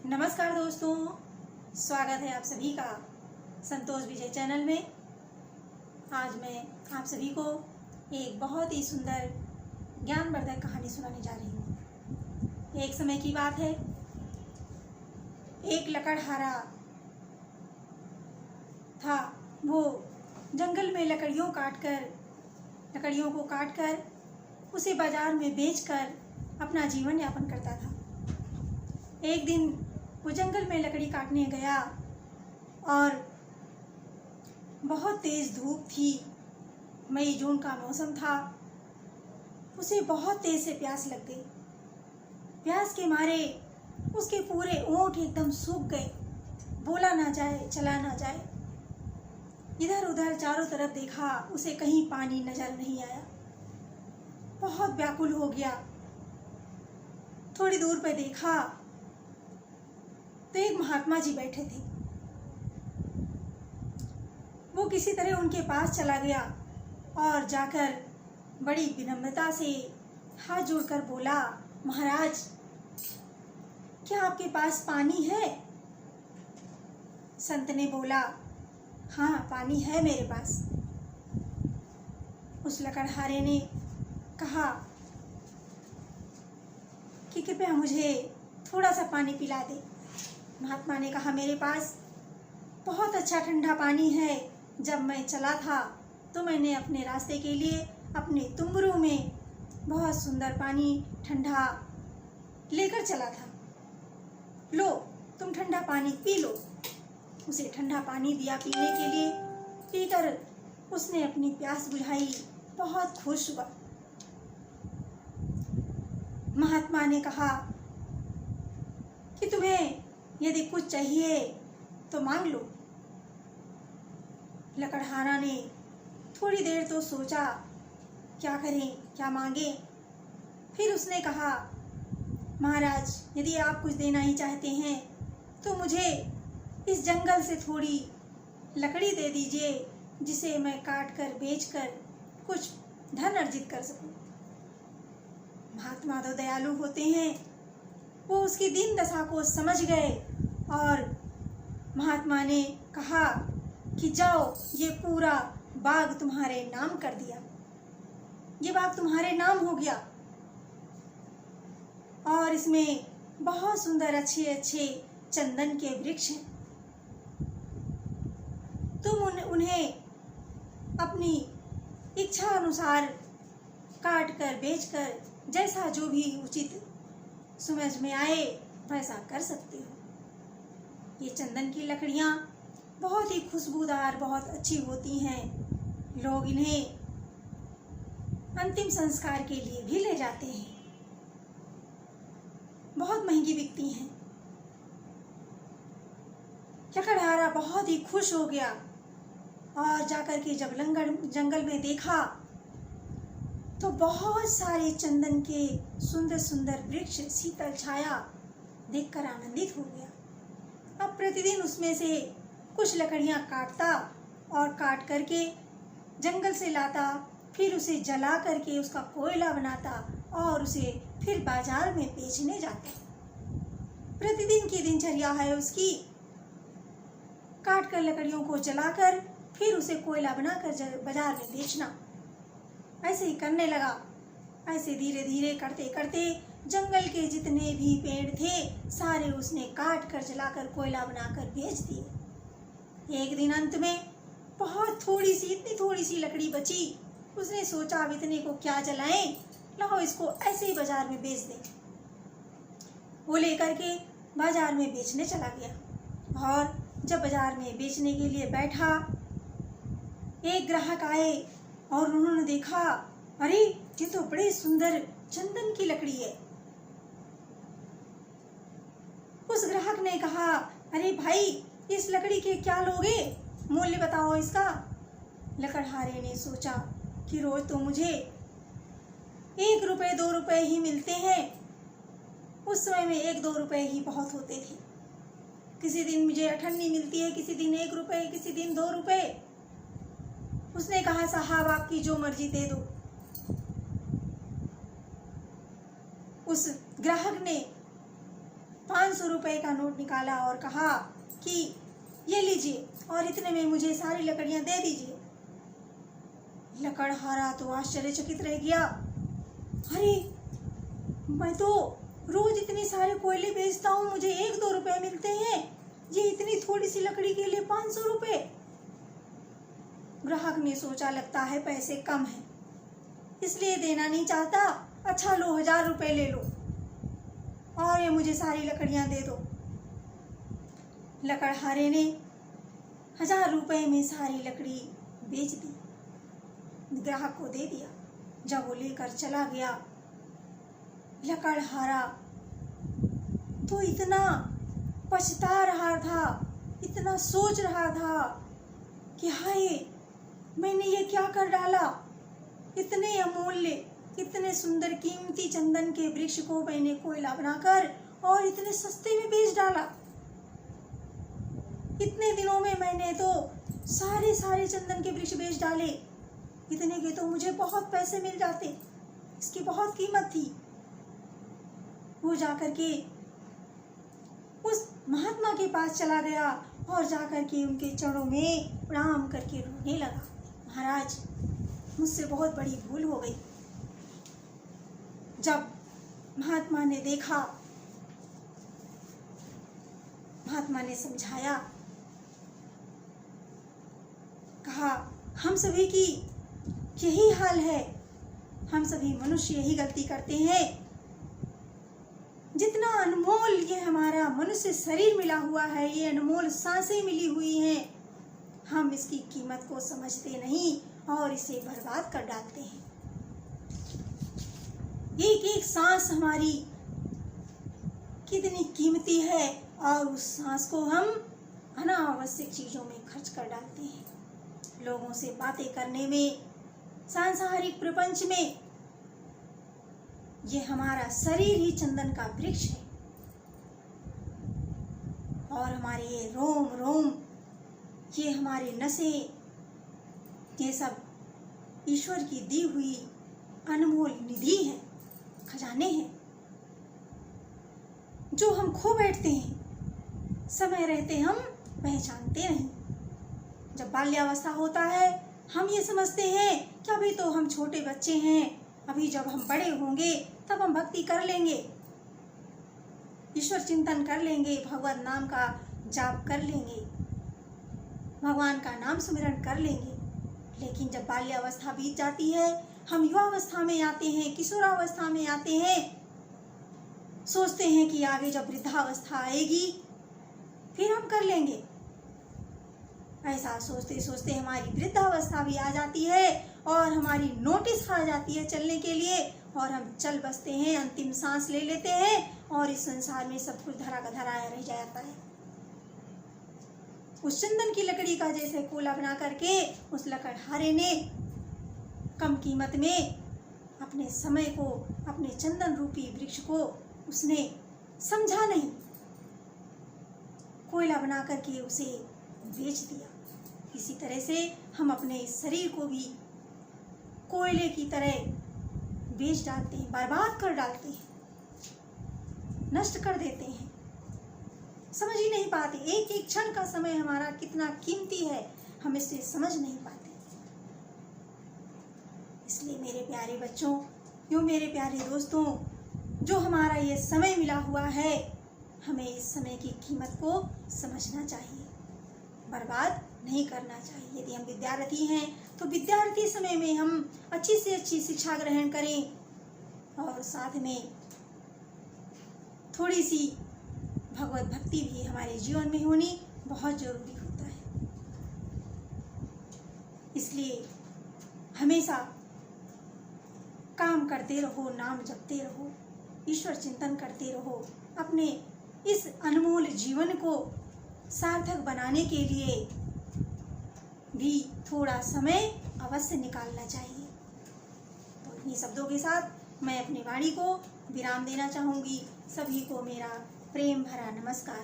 नमस्कार दोस्तों, स्वागत है आप सभी का संतोष विजय चैनल में। आज मैं आप सभी को एक बहुत ही सुंदर ज्ञानवर्धक कहानी सुनाने जा रही हूँ। एक समय की बात है, एक लकड़हारा था। वो जंगल में लकड़ियों को काटकर उसे बाजार में बेचकर अपना जीवन यापन करता था। एक दिन वो जंगल में लकड़ी काटने गया और बहुत तेज धूप थी। मई जून का मौसम था। उसे बहुत तेज से प्यास लग गई। प्यास के मारे उसके पूरे ओंठ एकदम सूख गए। बोला ना जाए, चला ना जाए। इधर उधर चारों तरफ देखा, उसे कहीं पानी नजर नहीं आया। बहुत व्याकुल हो गया। थोड़ी दूर पे देखा तो एक महात्मा जी बैठे थे। वो किसी तरह उनके पास चला गया और जाकर बड़ी विनम्रता से हाथ जोड़कर बोला, महाराज, क्या आपके पास पानी है? संत ने बोला, हाँ, पानी है मेरे पास। उस लकड़हारे ने कहा कि कृपया मुझे थोड़ा सा पानी पिला दे। महात्मा ने कहा, मेरे पास बहुत अच्छा ठंडा पानी है। जब मैं चला था तो मैंने अपने रास्ते के लिए अपने तुम्बरू में बहुत सुंदर पानी ठंडा लेकर चला था। लो, तुम ठंडा पानी पी लो। उसे ठंडा पानी दिया पीने के लिए। पीकर उसने अपनी प्यास बुझाई। बहुत खुश हुआ। महात्मा ने कहा कि तुम्हें यदि कुछ चाहिए तो मांग लो। लकड़हारा ने थोड़ी देर तो सोचा, क्या करें, क्या मांगे। फिर उसने कहा, महाराज, यदि आप कुछ देना ही चाहते हैं तो मुझे इस जंगल से थोड़ी लकड़ी दे दीजिए, जिसे मैं काट कर बेच कर कुछ धन अर्जित कर सकूं। महात्मा तो दयालु होते हैं। वो उसकी दीन दशा को समझ गए और महात्मा ने कहा कि जाओ, ये पूरा बाग तुम्हारे नाम कर दिया। ये बाग तुम्हारे नाम हो गया और इसमें बहुत सुंदर अच्छे अच्छे चंदन के वृक्ष हैं। तुम उन्हें अपनी इच्छा अनुसार काट कर बेच कर जैसा जो भी उचित समझ में आए वैसा कर सकते हो। ये चंदन की लकड़ियाँ बहुत ही खुशबूदार, बहुत अच्छी होती हैं। लोग इन्हें अंतिम संस्कार के लिए भी ले जाते हैं। बहुत महंगी बिकती हैं। लकड़हारा बहुत ही खुश हो गया और जाकर के जब जंगल में देखा तो बहुत सारे चंदन के सुंदर सुंदर वृक्ष, शीतल छाया देखकर आनंदित हो गया। अब प्रतिदिन उसमें से कुछ लकड़ियां काटता और काट करके जंगल से लाता, फिर उसे जला करके उसका कोयला बनाता और उसे फिर बाजार में बेचने जाता। प्रतिदिन की दिनचर्या है उसकी, काट कर लकड़ियों को जलाकर फिर उसे कोयला बनाकर बाजार में बेचना। ऐसे ही करने लगा। ऐसे धीरे धीरे करते करते जंगल के जितने भी पेड़ थे सारे उसने काट कर जलाकर कोयला बनाकर बेच दिए। एक दिन अंत में बहुत इतनी थोड़ी सी लकड़ी बची। उसने सोचा, अब इतने को क्या जलाएं, लाओ इसको ऐसे ही बाजार में बेच दें। वो लेकर के बाजार में बेचने चला गया और जब बाजार में बेचने के लिए बैठा, एक ग्राहक आए और उन्होंने देखा, अरे ये तो बड़े सुंदर चंदन की लकड़ी है। उस ग्राहक ने कहा, अरे भाई, इस लकड़ी के क्या लोगे, मूल्य बताओ इसका। लकड़हारे ने सोचा कि रोज तो मुझे 1 रुपए 2 रुपए ही मिलते हैं। उस समय में 1-2 रुपए ही बहुत होते थे। किसी दिन मुझे अठन्नी मिलती है, किसी दिन 1 रुपए, किसी दिन 2 रुपए। उसने कहा, साहब, आपकी जो मर्जी दे दो। उस ग्राहक ने 500 रुपए का नोट निकाला और कहा कि ये लीजिए और इतने में मुझे सारी लकड़ियां दे दीजिए। लकड़हारा तो आश्चर्यचकित रह गया। अरे, मैं तो रोज इतने सारे कोयले बेचता हूँ, मुझे 1-2 रुपए मिलते हैं, ये इतनी थोड़ी सी लकड़ी के लिए 500 रुपए। ग्राहक ने सोचा लगता है पैसे कम हैं, इसलिए देना नहीं चाहता। अच्छा लो, 1000 रुपए ले लो और ये मुझे सारी लकड़ियां दे दो। लकड़हारे ने 1000 रुपए में सारी लकड़ी बेच दी, ग्राहक को दे दिया। जब वो लेकर चला गया, लकड़हारा तो इतना पछता रहा था, इतना सोच रहा था कि हाय, मैंने ये क्या कर डाला। इतने अमूल्य, इतने सुंदर कीमती चंदन के वृक्ष को मैंने कोयला बनाकर और इतने सस्ते में बेच डाला। इतने दिनों में मैंने तो सारे चंदन के वृक्ष बेच डाले, इतने के तो मुझे बहुत पैसे मिल जाते, इसकी बहुत कीमत थी। वो जाकर के उस महात्मा के पास चला गया और जाकर के उनके चरणों में प्रणाम करके रोने लगा। महाराज, मुझसे बहुत बड़ी भूल हो गई। जब महात्मा ने देखा, महात्मा ने समझाया, कहा हम सभी की यही हाल है, हम सभी मनुष्य यही गलती करते हैं। जितना अनमोल ये हमारा मनुष्य शरीर मिला हुआ है, ये अनमोल सांसें मिली हुई हैं, हम इसकी कीमत को समझते नहीं और इसे बर्बाद कर डालते हैं। एक एक सांस हमारी कितनी कीमती है और उस सांस को हम अनावश्यक चीजों में खर्च कर डालते हैं। लोगों से बातें करने में, सांसारिक प्रपंच में। ये हमारा शरीर ही चंदन का वृक्ष है और हमारे ये रोम रोम, ये हमारे नसें, ये सब ईश्वर की दी हुई अनमोल निधि है, खजाने हैं जो हम खो बैठते हैं। समय रहते हम पहचानते नहीं। जब बाल्यावस्था होता है, हम ये समझते हैं कि अभी तो हम छोटे बच्चे हैं, अभी जब हम बड़े होंगे तब हम भक्ति कर लेंगे, ईश्वर चिंतन कर लेंगे, भगवत नाम का जाप कर लेंगे, भगवान का नाम स्मरण कर लेंगे। लेकिन जब बाल्यावस्था बीत जाती है, हम युवावस्था में आते हैं, किशोरावस्था में आते हैं, सोचते हैं कि आगे जब वृद्धावस्था आएगी फिर हम कर लेंगे। ऐसा सोचते सोचते हमारी वृद्धावस्था भी आ जाती है और हमारी नोटिस आ जाती है चलने के लिए और हम चल बसते हैं, अंतिम सांस ले लेते हैं और इस संसार में सब कुछ धरा का धरा रह जाता है। उस चंदन की लकड़ी का जैसे कोला बना करके उस लकड़हारे ने कम कीमत में अपने समय को, अपने चंदन रूपी वृक्ष को उसने समझा नहीं, कोयला बना करके उसे बेच दिया। इसी तरह से हम अपने इस शरीर को भी कोयले की तरह बेच डालते हैं, बर्बाद कर डालते हैं, नष्ट कर देते हैं, समझ ही नहीं पाते। एक एक क्षण का समय हमारा कितना कीमती है, हम इसे समझ नहीं पाते। इसलिए मेरे प्यारे बच्चों, यूँ मेरे प्यारे दोस्तों, जो हमारा ये समय मिला हुआ है, हमें इस समय की कीमत को समझना चाहिए, बर्बाद नहीं करना चाहिए। यदि हम विद्यार्थी हैं तो विद्यार्थी समय में हम अच्छी से अच्छी शिक्षा ग्रहण करें और साथ में थोड़ी सी भगवत भक्ति भी हमारे जीवन में होनी बहुत जरूरी होता है। इसलिए हमेशा काम करते रहो, नाम जपते रहो, ईश्वर चिंतन करते रहो। अपने इस अनमोल जीवन को सार्थक बनाने के लिए भी थोड़ा समय अवश्य निकालना चाहिए। तो इन्हीं शब्दों के साथ मैं अपनी वाणी को विराम देना चाहूँगी। सभी को मेरा प्रेम भरा नमस्कार।